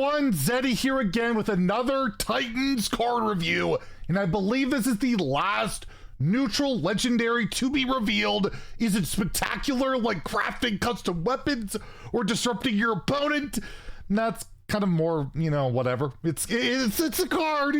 everyone, Zeddy here again with another Titans card review, and I believe this is the last neutral legendary to be revealed. Is it spectacular like crafting custom weapons or disrupting your opponent? And that's kind of more, you know, whatever. It's a card,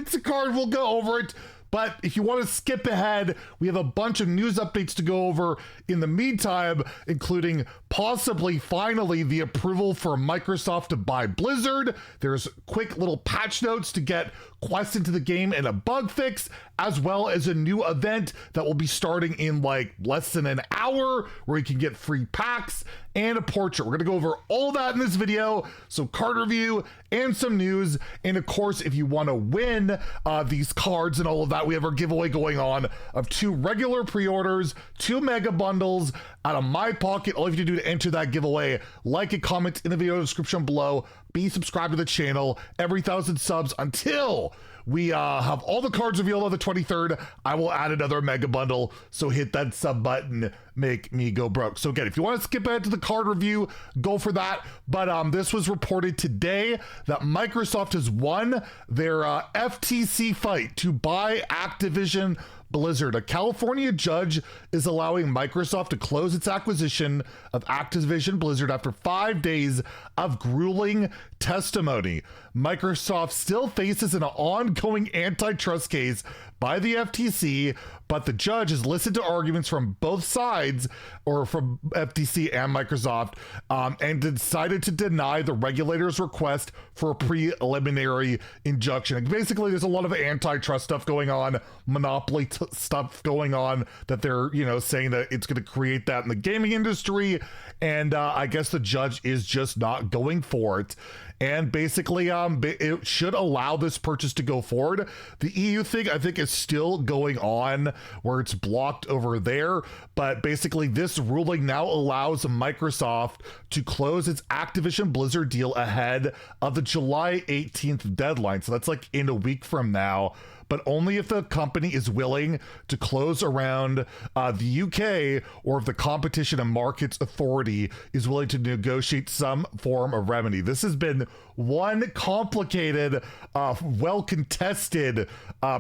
we'll go over it. But if you want to skip ahead, we have a bunch of news updates to go over in the meantime, including possibly finally the approval for Microsoft to buy Blizzard. There's quick little patch notes to get quests into the game and a bug fix, as well as a new event that will be starting in like less than an hour where you can get free packs and a portrait. We're gonna go over all that in this video. So card review and some news. And of course, if you wanna win these cards and all of that, we have our giveaway going on of 2 regular pre-orders, 2 mega bundles out of my pocket. All you have to do to enter that giveaway, like and comment in the video description below, be subscribed to the channel. Every 1,000 subs until we have all the cards revealed on the 23rd, I will add another mega bundle. So hit that sub button, make me go broke. So again, if you want to skip ahead to the card review, go for that. But this was reported today that Microsoft has won their FTC fight to buy Activision Blizzard. A California judge is allowing Microsoft to close its acquisition of Activision Blizzard after 5 days of grueling testimony. Microsoft still faces an ongoing antitrust case by the FTC, but the judge has listened to arguments from both sides, or from FTC and Microsoft, and decided to deny the regulator's request for a preliminary injunction. Basically, there's a lot of antitrust stuff going on, monopoly stuff going on, that they're, you know, saying that it's going to create that in the gaming industry, and I guess the judge is just not going for it. And basically, it should allow this purchase to go forward. The EU thing, I think, is still going on, where it's blocked over there. But basically, this ruling now allows Microsoft to close its Activision Blizzard deal ahead of the July 18th deadline. So that's like in a week from now, but only if the company is willing to close around the UK, or if the Competition and Markets Authority is willing to negotiate some form of remedy. This has been one complicated, well-contested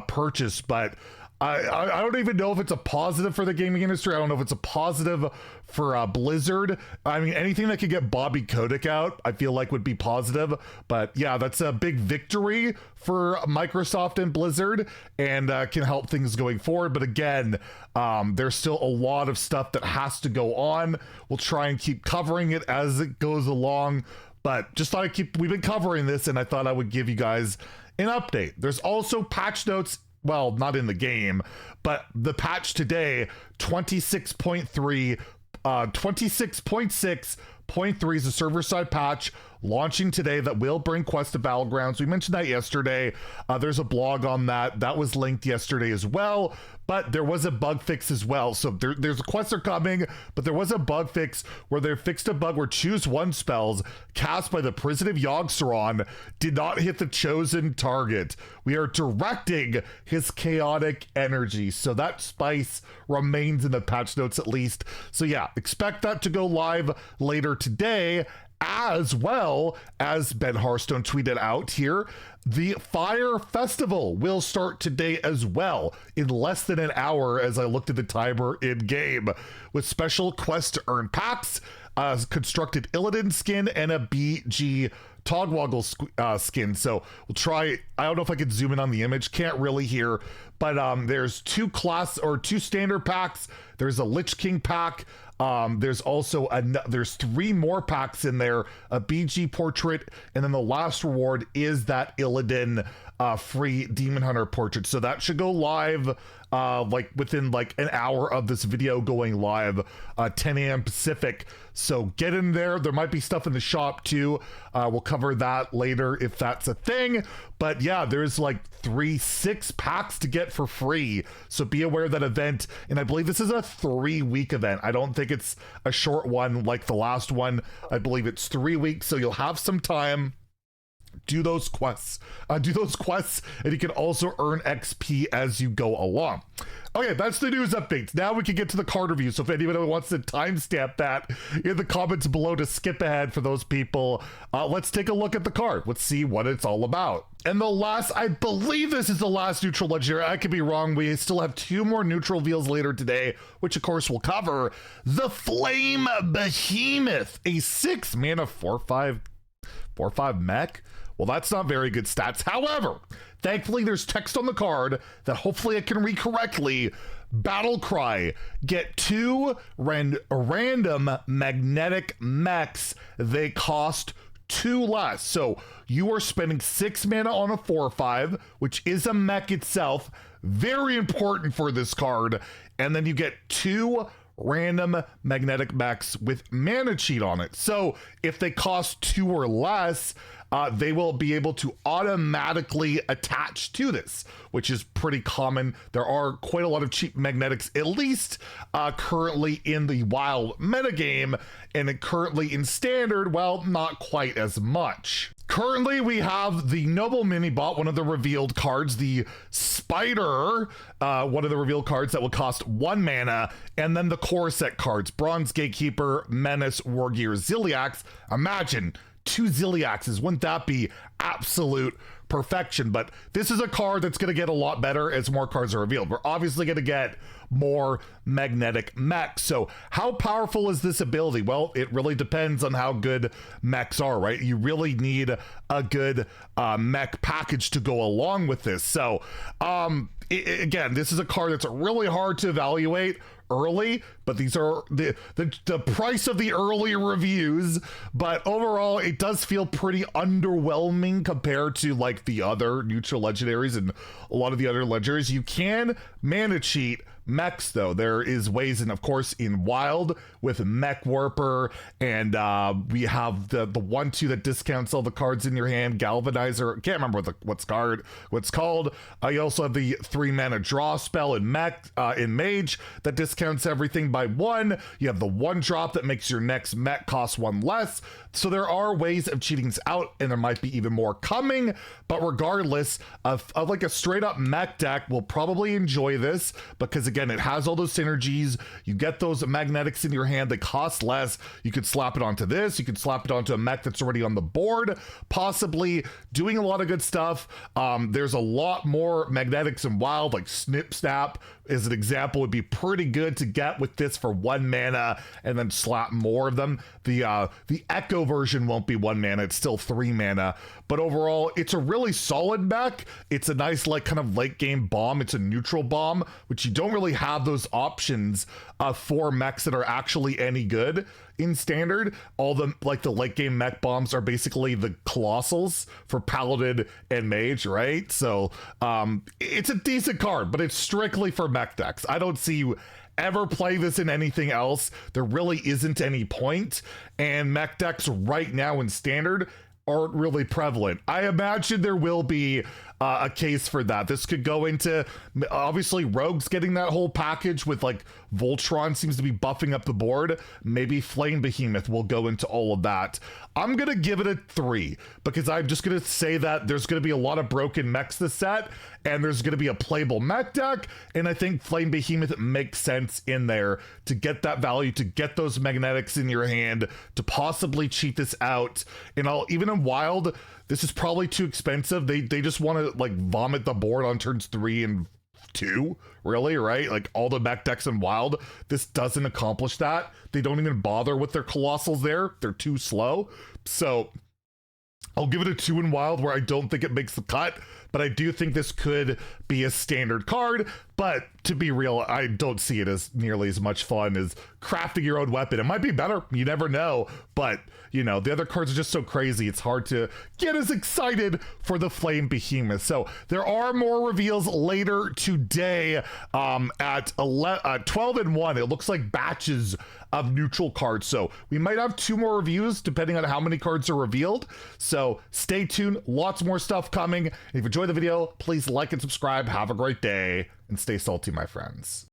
purchase, but I don't even know if it's a positive for the gaming industry. I don't know if it's a positive for Blizzard. I mean, anything that could get Bobby Kotick out, I feel like would be positive. But yeah, that's a big victory for Microsoft and Blizzard, and can help things going forward. But again, there's still a lot of stuff that has to go on. We'll try and keep covering it as it goes along. But just thought we've been covering this, and I thought I would give you guys an update. There's also patch notes. Well, not in the game, but the patch today, 26.3, 26.6.3 is a server-side patch launching today that will bring quests to Battlegrounds. We mentioned that yesterday. There's a blog on that. That was linked yesterday as well, but there was a bug fix as well. So there's quests are coming, but there was a bug fix where they fixed a bug where choose one spells cast by the Prison of Yogg-Saron did not hit the chosen target. We are directing his chaotic energy. So that spice remains in the patch notes at least. So yeah, expect that to go live later today. As well as Ben Hearthstone tweeted out here, the Fire Festival will start today as well, in less than an hour as I looked at the timer in game, with special quests to earn packs, constructed Illidan skin, and a BG Togwoggle skin. So we'll try, I don't know if I could zoom in on the image, can't really hear, but there's 2 standard packs, there's a Lich King pack, there's also there's 3 more packs in there, a BG portrait, and then the last reward is that Illidan free Demon Hunter portrait. So that should go live like within like an hour of this video going live, 10 a.m. Pacific. So get in there. There might be stuff in the shop too. We'll cover that later if that's a thing. But yeah, there's like 6 packs to get for free. So be aware of that event. And I believe this is a 3-week event. I don't think it's a short one like the last one. I believe it's 3 weeks. So you'll have some time do those quests. And you can also earn XP as you go along. Okay, that's the news updates. Now we can get to the card review. So if anybody wants to timestamp that in the comments below to skip ahead for those people, let's take a look at the card. Let's see what it's all about. And the last, I believe this is the last neutral legendary. I could be wrong. We still have 2 more neutral reveals later today, which of course we'll cover. The Flame Behemoth, a 6 mana 4/5 mech. Well, that's not very good stats. However, thankfully there's text on the card that hopefully I can read correctly. Battle Cry, get 2 random magnetic mechs. They cost 2 less. So you are spending 6 mana on a 4/5, which is a mech itself. Very important for this card. And then you get 2 random magnetic mechs with mana cheat on it. So if they cost 2 or less, they will be able to automatically attach to this, which is pretty common. There are quite a lot of cheap magnetics, at least currently in the wild metagame, and currently in standard, well, not quite as much. Currently, we have the Noble Minibot, one of the revealed cards, the Spider, one of the revealed cards that will cost 1 mana, and then the core set cards, Bronze Gatekeeper, Menace, Wargear, ZILLIAX. Imagine 2 ZILLIAXes, wouldn't that be absolute perfection? But this is a card that's going to get a lot better as more cards are revealed. We're obviously going to get more magnetic mechs. So how powerful is this ability? Well, it really depends on how good mechs are, right? You really need a good mech package to go along with this. So again, this is a card that's really hard to evaluate early, but these are the price of the early reviews. But overall, it does feel pretty underwhelming compared to like the other neutral legendaries and a lot of the other legendaries. You can mana cheat mechs though. There is ways, and of course in wild with Mech Warper, and we have the 1/2 that discounts all the cards in your hand. Galvanizer, can't remember what's called. You also have the 3 mana draw spell in Mage that discounts everything by 1. You have the 1 drop that makes your next mech cost 1 less. So there are ways of cheating this out, and there might be even more coming. But regardless of like a straight up mech deck, will probably enjoy this because again, it has all those synergies. You get those magnetics in your hand, they cost less. You could slap it onto this, you could slap it onto a mech that's already on the board, possibly doing a lot of good stuff. There's a lot more magnetics in wild, like Snip Snap as an example would be pretty good to get with this for 1 mana and then slap more of them. The Echo version won't be 1 mana, it's still 3 mana, but overall it's a really solid mech. It's a nice like kind of late game bomb. It's a neutral bomb, which you don't really have those options for mechs that are actually any good in standard. All the like the late game mech bombs are basically the colossals for Paladin and Mage, right? So it's a decent card, but it's strictly for mech decks. I don't see you ever play this in anything else. There really isn't any point, and mech decks right now in standard aren't really prevalent. I imagine there will be a case for that. This could go into, obviously Rogue's getting that whole package with like Voltron seems to be buffing up the board. Maybe Flame Behemoth will go into all of that. I'm gonna give it a 3 because I'm just gonna say that there's gonna be a lot of broken mechs this set, and there's gonna be a playable mech deck, and I think Flame Behemoth makes sense in there to get that value, to get those magnetics in your hand, to possibly cheat this out. And even in wild, this is probably too expensive. They just want to like vomit the board on turns 3 and 2, really, right? Like all the mech decks in wild, this doesn't accomplish that. They don't even bother with their colossals there. They're too slow. So I'll give it a 2 in wild, where I don't think it makes the cut, but I do think this could be a standard card. But to be real, I don't see it as nearly as much fun as crafting your own weapon. It might be better, you never know, but you know, the other cards are just so crazy, it's hard to get as excited for the Flame Behemoth. So there are more reveals later today at 12 and 1. It looks like batches of neutral cards. So we might have 2 more reviews depending on how many cards are revealed. So stay tuned, lots more stuff coming. If you enjoyed the video, please like and subscribe. Have a great day and stay salty, my friends.